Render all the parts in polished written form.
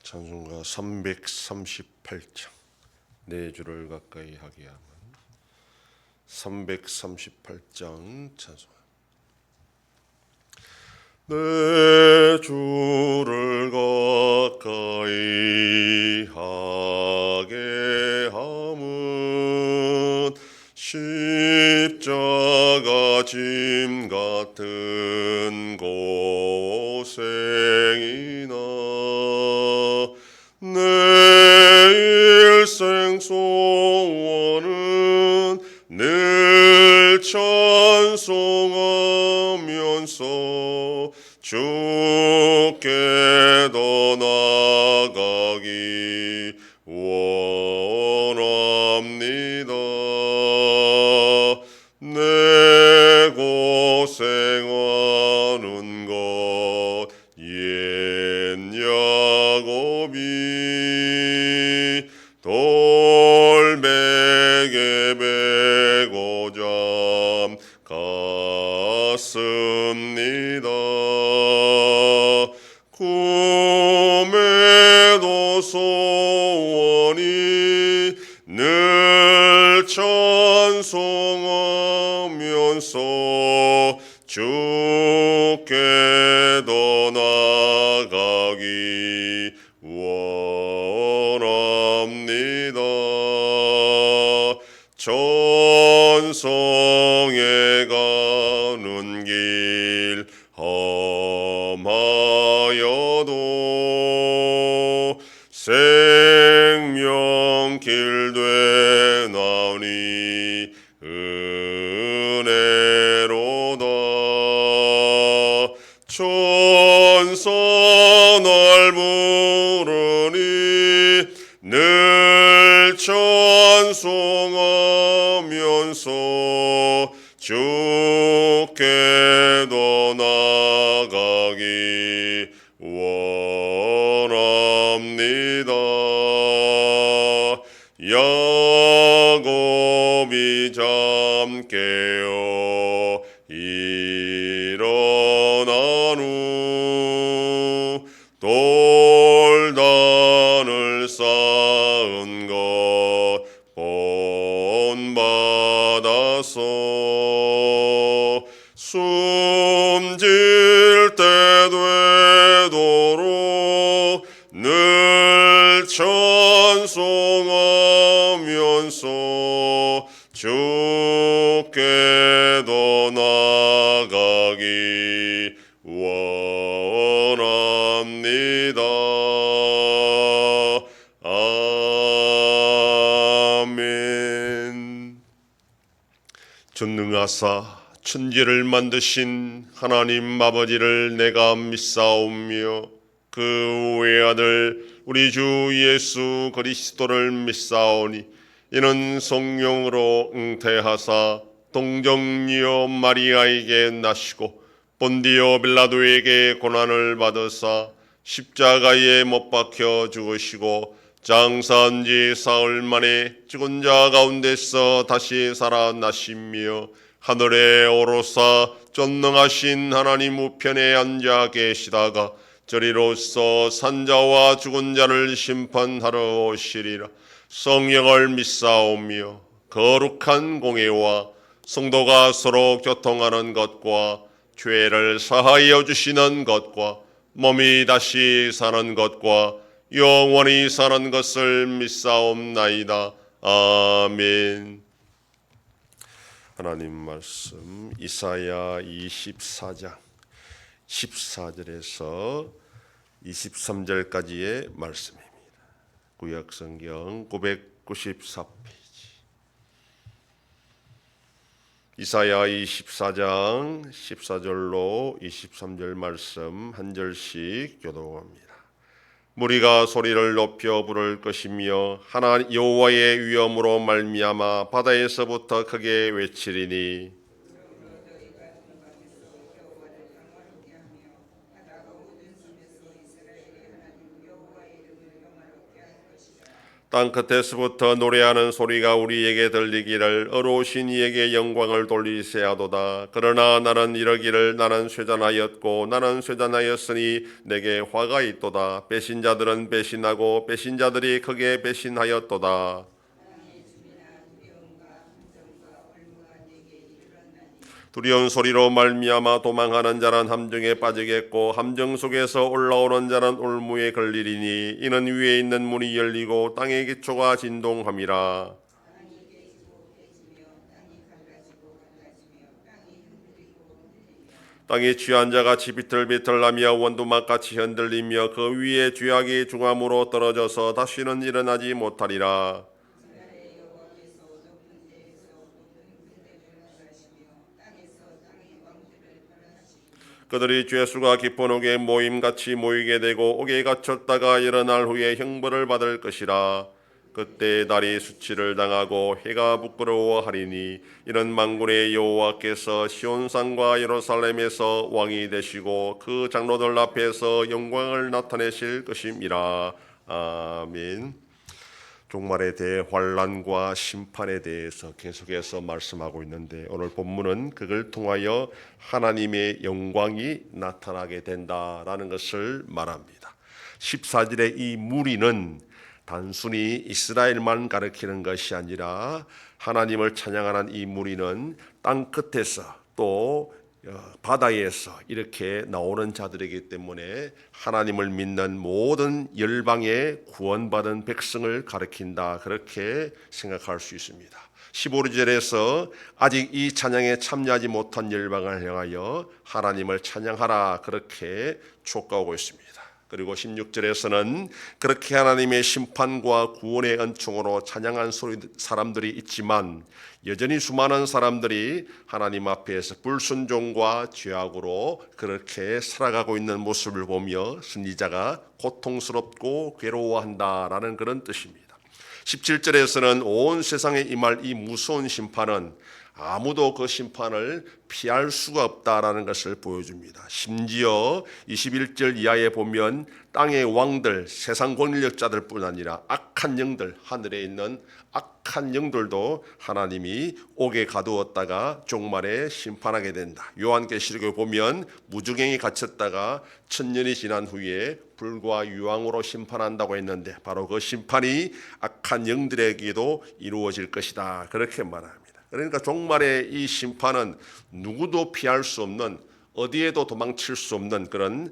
찬송가 338장 네 줄을 가까이 하게 하면 338장 찬송. 내 주를 가까이 하게 함은 십자가 짐 같은 고생이나 내 일생 소원은 늘 찬송하면서 주께 더 나아가기 원합니다. 내 고생하는 것 옛 야곱이 돌베개 베고 잠갔습니다. 꿈에도 소원이 늘 찬송하면서 주께 더 나아가기 원합니다. 천성에 가는 길 험하여도 생명길 되나니 은혜로다. 천사 날 부르니 늘 찬송하면서 주께 더 나아가기 원합니다. 야곱이 잠 깨어 일어난 후 돌단을 쌓은 것 본받아서 숨질 때 되도록 늘 찬송하면서 주께 더 나아가기 원합니다. 아멘. 전능하사 천지를 만드신 하나님 아버지를 내가 믿사오며 그 외아들 우리 주 예수 그리스도를 믿사오니 이는 성령으로 잉태하사 동정녀 마리아에게 나시고 본디오 빌라도에게 고난을 받으사 십자가에 못 박혀 죽으시고 장사한 지 사흘 만에 죽은 자 가운데서 다시 살아나시며 하늘에 오르사 전능하신 하나님 우편에 앉아 계시다가 저리로서 산자와 죽은 자를 심판하러 오시리라. 성령을 믿사오며 거룩한 공예와 성도가 서로 교통하는 것과 죄를 사하여 주시는 것과 몸이 다시 사는 것과 영원히 사는 것을 믿사옵나이다. 아멘. 하나님 말씀 이사야 24장 14절에서 23절까지의 말씀입니다. 구약성경 994페이지. 이사야 24장 14절로 23절 말씀 한 절씩 교독합니다. 무리가 소리를 높여 부를 것이며 하나 여호와의 위엄으로 말미암아 바다에서부터 크게 외치리니 땅 끝에서부터 노래하는 소리가 우리에게 들리기를 어로우신 이에게 영광을 돌리세하도다. 그러나 나는 이러기를 나는 쇠잔하였고 나는 쇠잔하였으니 내게 화가 있도다. 배신자들은 배신하고 배신자들이 크게 배신하였도다. 두려운 소리로 말미암아 도망하는 자는 함정에 빠지겠고 함정 속에서 올라오는 자는 올무에 걸리리니 이는 위에 있는 문이 열리고 땅의 기초가 진동함이라. 땅이 취한 자가 비틀비틀하며 원두막같이 흔들리며 그 위에 쥐약이 중함으로 떨어져서 다시는 일어나지 못하리라. 그들이 죄수가 깊은 옥에 모임같이 모이게 되고 옥에 갇혔다가 일어날 후에 형벌을 받을 것이라. 그때 달이 수치를 당하고 해가 부끄러워하리니 이는 만군의 여호와께서 시온산과 예루살렘에서 왕이 되시고 그 장로들 앞에서 영광을 나타내실 것임이라. 아멘. 종말의 대환란과 심판에 대해서 계속해서 말씀하고 있는데 오늘 본문은 그걸 통하여 하나님의 영광이 나타나게 된다라는 것을 말합니다. 14절의 이 무리는 단순히 이스라엘만 가리키는 것이 아니라 하나님을 찬양하는 이 무리는 땅 끝에서 또 바다에서 이렇게 나오는 자들이기 때문에 하나님을 믿는 모든 열방의 구원받은 백성을 가리킨다, 그렇게 생각할 수 있습니다. 15절에서 아직 이 찬양에 참여하지 못한 열방을 향하여 하나님을 찬양하라, 그렇게 촉구하고 있습니다. 그리고 16절에서는 그렇게 하나님의 심판과 구원의 은총으로 찬양한 사람들이 있지만 여전히 수많은 사람들이 하나님 앞에서 불순종과 죄악으로 그렇게 살아가고 있는 모습을 보며 선지자가 고통스럽고 괴로워한다라는 그런 뜻입니다. 17절에서는 온 세상에 임할 이 무서운 심판은 아무도 그 심판을 피할 수가 없다라는 것을 보여줍니다. 심지어 21절 이하에 보면 땅의 왕들, 세상 권력자들 뿐 아니라 악한 영들, 하늘에 있는 악한 영들도 하나님이 옥에 가두었다가 종말에 심판하게 된다. 요한계시록에 보면 무저갱이 갇혔다가 1000년이 지난 후에 불과 유황으로 심판한다고 했는데 바로 그 심판이 악한 영들에게도 이루어질 것이다, 그렇게 말합니다. 그러니까 종말의 이 심판은 누구도 피할 수 없는, 어디에도 도망칠 수 없는 그런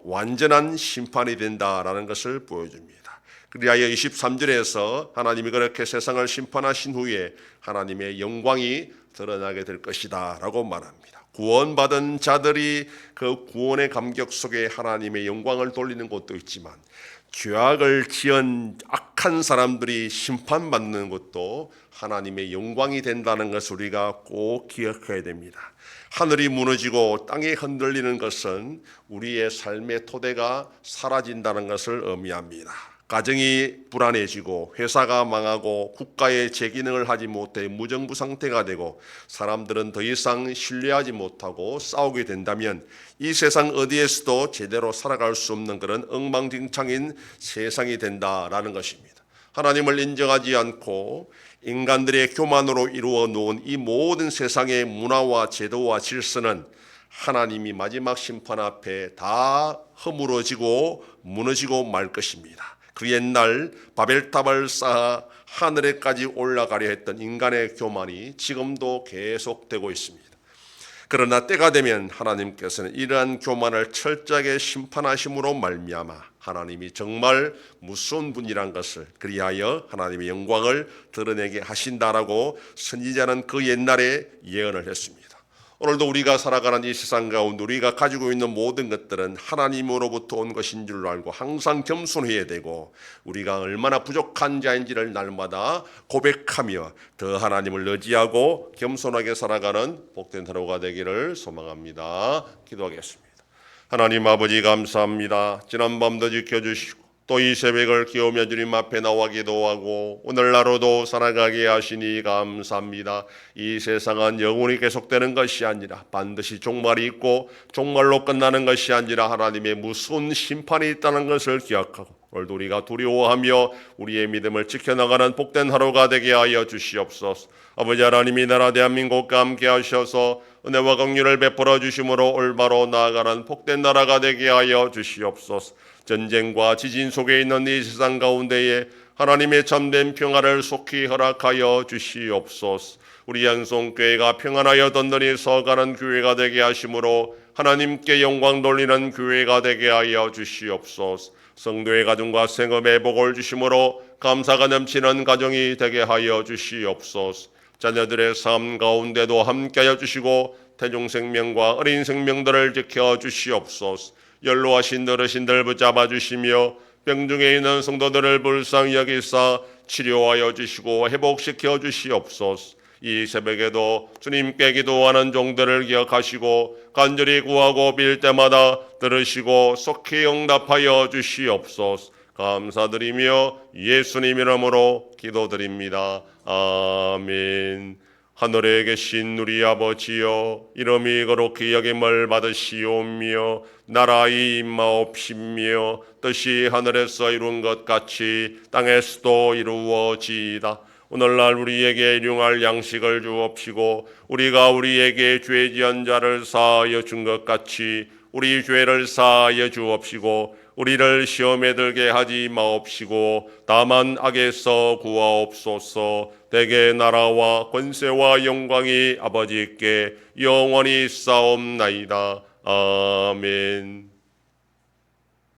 완전한 심판이 된다라는 것을 보여줍니다. 그리하여 23절에서 하나님이 그렇게 세상을 심판하신 후에 하나님의 영광이 드러나게 될 것이다 라고 말합니다. 구원받은 자들이 그 구원의 감격 속에 하나님의 영광을 돌리는 것도 있지만 죄악을 지은 악한 사람들이 심판받는 것도 하나님의 영광이 된다는 것을 우리가 꼭 기억해야 됩니다. 하늘이 무너지고 땅이 흔들리는 것은 우리의 삶의 토대가 사라진다는 것을 의미합니다. 가정이 불안해지고 회사가 망하고 국가의 재기능을 하지 못해 무정부 상태가 되고 사람들은 더 이상 신뢰하지 못하고 싸우게 된다면 이 세상 어디에서도 제대로 살아갈 수 없는 그런 엉망진창인 세상이 된다라는 것입니다. 하나님을 인정하지 않고 인간들의 교만으로 이루어 놓은 이 모든 세상의 문화와 제도와 질서는 하나님이 마지막 심판 앞에 다 허물어지고 무너지고 말 것입니다. 그 옛날 바벨탑을 쌓아 하늘에까지 올라가려 했던 인간의 교만이 지금도 계속되고 있습니다. 그러나 때가 되면 하나님께서는 이러한 교만을 철저하게 심판하심으로 말미암아 하나님이 정말 무서운 분이란 것을, 그리하여 하나님의 영광을 드러내게 하신다라고 선지자는 그 옛날에 예언을 했습니다. 오늘도 우리가 살아가는 이 세상 가운데 우리가 가지고 있는 모든 것들은 하나님으로부터 온 것인 줄 알고 항상 겸손해야 되고 우리가 얼마나 부족한 자인지를 날마다 고백하며 더 하나님을 의지하고 겸손하게 살아가는 복된 하루가 되기를 소망합니다. 기도하겠습니다. 하나님 아버지 감사합니다. 지난밤도 지켜주시고 또 이 새벽을 기오며 주님 앞에 나와 기도하고 오늘 하루도 살아가게 하시니 감사합니다. 이 세상은 영원히 계속되는 것이 아니라 반드시 종말이 있고 종말로 끝나는 것이 아니라 하나님의 무서운 심판이 있다는 것을 기억하고 오늘도 우리가 두려워하며 우리의 믿음을 지켜나가는 복된 하루가 되게 하여 주시옵소서. 아버지 하나님이 나라 대한민국과 함께 하셔서 은혜와 긍휼을 베풀어 주심으로 올바로 나아가는 복된 나라가 되게 하여 주시옵소서. 전쟁과 지진 속에 있는 이 세상 가운데에 하나님의 참된 평화를 속히 허락하여 주시옵소서. 우리 양송교회가 평안하여 든든히 서가는 교회가 되게 하심으로 하나님께 영광 돌리는 교회가 되게 하여 주시옵소서. 성도의 가정과 생업에 복을 주심으로 감사가 넘치는 가정이 되게 하여 주시옵소서. 자녀들의 삶 가운데도 함께하여 주시고 태중 생명과 어린 생명들을 지켜 주시옵소서. 연로하신 어르신들 붙잡아 주시며 병중에 있는 성도들을 불쌍히 여기사 치료하여 주시고 회복시켜 주시옵소서. 이 새벽에도 주님께 기도하는 종들을 기억하시고 간절히 구하고 빌 때마다 들으시고 속히 응답하여 주시옵소서. 감사드리며 예수님 이름으로 기도드립니다. 아멘. 하늘에 계신 우리 아버지여, 이름이 거룩히 여김을 받으시오며 나라의 임하옵시며 뜻이 하늘에서 이룬 것 같이 땅에서도 이루어지이다. 오늘날 우리에게 일용할 양식을 주옵시고 우리가 우리에게 죄 지은 자를 사하여 준 것 같이 우리 죄를 사하여 주옵시고 우리를 시험에 들게 하지 마옵시고 다만 악에서 구하옵소서. 대개 나라와 권세와 영광이 아버지께 영원히 있사옵나이다. 아멘.